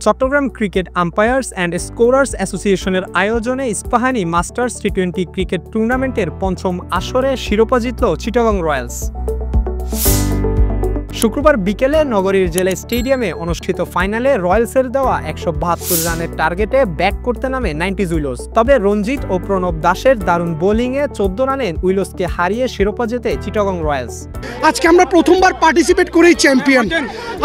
Chittagong cricket umpires and scorers অ্যাসোসিয়েশনের আয়োজনে Ispahani masters T20 cricket টুর্নামেন্টের পঞ্চম আসরে শিরোপা জিতল চিটাগং রয়্যালস। শুক্রবার বিকেলে নগরীর জেলা স্টেডিয়ামে অনুষ্ঠিত ফাইনালে রয়্যালসের দেওয়া ১৭২ রানের টার্গেটে ব্যাক করতে নামে 90s উইলোস। তবে রঞ্জিত ও প্রণব দাসের দারুণ বোলিংয়ে ১৪ রানে উইলোসকে হারিয়ে শিরোপা জেতে চিটাগং রয়্যালস। আজকে আমরা প্রথমবার পার্টিসিপেট করেই চ্যাম্পিয়ন।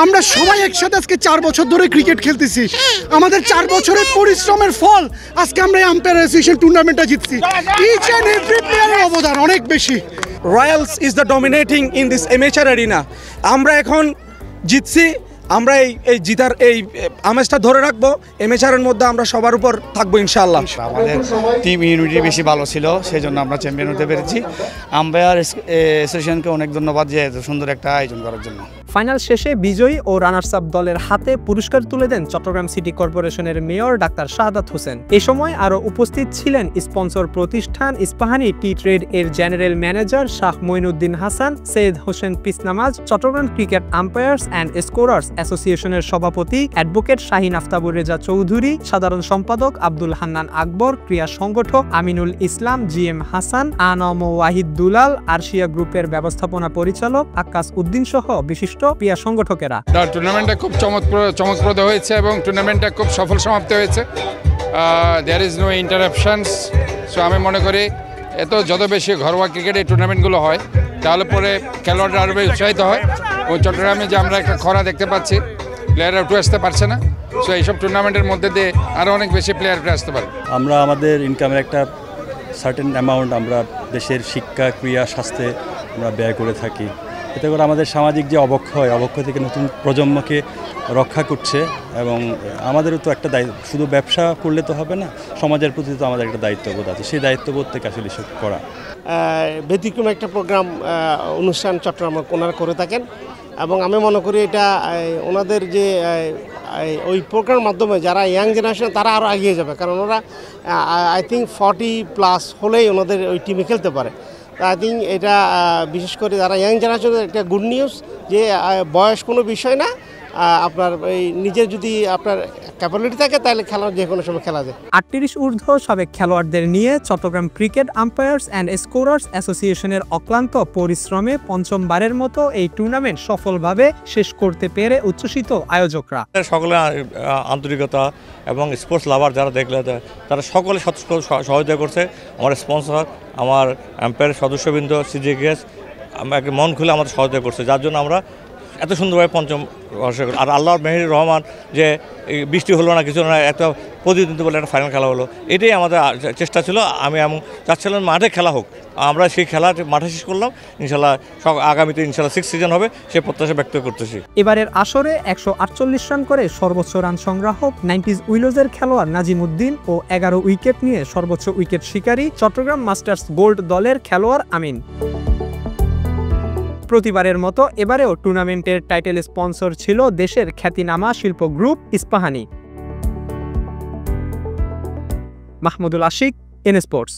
আমরা সবাই একসাথে আজকে ৪ বছর ধরে ক্রিকেট খেলতেছি। আমাদের ৪ বছরের পরিশ্রমের ফল আজকে আমরা আম্পায়ার অ্যাসোসিয়েশন টুর্নামেন্টটা জিতছি। ইচ এন্ড এভরি প্লেয়ারের অবদান অনেক বেশি। Royals is the dominating in this amateur arena. আমরা এখন জিতছি, আমরা এই জিতার এই আমেজটা ধরে রাখবো। এমেচারের মধ্যে আমরা সবার উপর থাকবো ইনশাআল্লাহ। আমাদের টিম ইউনিটি বেশি ভালো ছিল, সেই জন্য আমরা চ্যাম্পিয়ন হতে পেরেছি। আম্পায়ার অ্যাসোসিয়েশনকে অনেক ধন্যবাদ যে এত সুন্দর একটা আয়োজন করার জন্য। ফাইনাল শেষে বিজয়ী ও রানার্স আপ দলের হাতে পুরস্কার তুলে দেন চট্টগ্রাম সিটি কর্পোরেশনের মেয়র ডাক্তার শাহাদাত হোসেন। এ সময় আরও উপস্থিত ছিলেন স্পন্সর প্রতিষ্ঠান ইস্পাহানি টি ট্রেড এর general manager Shah Moinuddin Hasan, Syed Hossain Pesnamaz, Chittagong cricket umpires and scorers অ্যাসোসিয়েশনের সভাপতি অ্যাডভোকেট শাহিন আফতাবুর রেজা চৌধুরী, সাধারণ সম্পাদক আব্দুল হান্নান আকবর, ক্রীড়া সংগঠক আমিনুল ইসলাম, জিএম হাসান, আনম ওয়াহিদ দুলাল, আরশিয়া গ্রুপের ব্যবস্থাপনা পরিচালক আক্কাস উদ্দিন সহ বিশিষ্ট ক্রীড়া সংগঠকেরা। টুর্নামেন্টটা খুব চমকপ্রদ হয়েছে এবং টুর্নামেন্টটা খুব সফল সমাপ্তি হয়েছে। There is no interruptions. So আমি মনে করি যত বেশি ঘরোয়া ক্রিকেট এই টুর্নামেন্টগুলো হয় তাহলে পরে খেলোয়াড়রা আরও বেশি উৎসাহিত হয়। ও চট্টগ্রামে যে আমরা একটা খরা দেখতে পাচ্ছি, প্লেয়াররা উঠে আসতে পারছে না। সো এইসব টুর্নামেন্টের মধ্যে দিয়ে আরও অনেক বেশি প্লেয়ার উঠে আসতে পারে। আমরা আমাদের ইনকামের একটা সার্টেন অ্যামাউন্ট আমরা দেশের শিক্ষা, ক্রীড়া, স্বাস্থ্যে আমরা ব্যয় করে থাকি। এতে করে আমাদের সামাজিক যে অবক্ষয় থেকে নতুন প্রজন্মকে রক্ষা করছে এবং আমাদেরও তো একটা দায়িত্ব, শুধু ব্যবসা করলে তো হবে না, সমাজের প্রতি তো আমাদের একটা দায়িত্ববোধ আছে। সেই দায়িত্ববোধ থেকে আসলে এসব করা। ব্যতিক্রম একটা প্রোগ্রাম অনুষ্ঠান চট্টগ্রাম ওনারা করে থাকেন এবং আমি মনে করি এটা ওনাদের যে ওই প্রোগ্রামের মাধ্যমে যারা ইয়াং জেনারেশন তারা আরও এগিয়ে যাবে, কারণ ওরা আই থিঙ্ক 40+ হলেই ওনাদের ওই টিমে খেলতে পারে। আই থিঙ্ক এটা বিশেষ করে যারা ইয়াং জেনারেশনের একটা গুড নিউজ যে বয়স কোনো বিষয় না, আপনার এই নিজের যদি আপনার ক্যাপাবিলিটি থাকে তাহলে খেলার যে কোনো সময় খেলা যায়। 38 ঊর্ধ্ব সাবেক খেলোয়াড়দের নিয়ে Chittagong cricket umpires and scorers অ্যাসোসিয়েশনের অক্লান্ত পরিশ্রমে পঞ্চমবারের মতো এই টুর্নামেন্ট সফলভাবে শেষ করতে পেরে উচ্ছ্বসিত আয়োজকরা। সকলে আন্তরিকতা এবং স্পোর্টস লাভার যারা দেখলে তারা সকলে সহযোগিতা করছে। আমার স্পন্সর, আমার আম্পায়ারের সদস্যবৃন্দ, সিজিকেএস আমাকে মন খুলে আমাদের সহযোগিতা করছে, যার জন্য আমরা এত সুন্দরভাবে পঞ্চম আর আল্লাহর মেহের রহমান যে বৃষ্টি হলো না, কিছু না, একটা প্রতিদ্বন্দ্বী বলে একটা ফাইনাল খেলা হলো। এটাই আমাদের চেষ্টা ছিল। আমি এমন চাচ্ছিলাম মাঠে খেলা হোক, আমরা সেই খেলা মাঠে শেষ করলাম। ইনশাল্লাহ আগামীতে ইনশাল্লাহ 6 সিজন হবে, সে প্রত্যাশা ব্যক্ত করতেছি। এবারের আসরে 148 রান করে সর্বোচ্চ রান সংগ্রাহক 90s উইলোজের খেলোয়াড় নাজিম উদ্দিন ও 11 উইকেট নিয়ে সর্বোচ্চ উইকেট শিকারী চট্টগ্রাম মাস্টার্স গোল্ড দলের খেলোয়াড় আমিন। প্রতিবারের মতো এবারেও টুর্নামেন্টের টাইটেল স্পন্সর ছিল দেশের খ্যাতিনামা শিল্প group Ispahani. Mahmudul Ashik, N sports.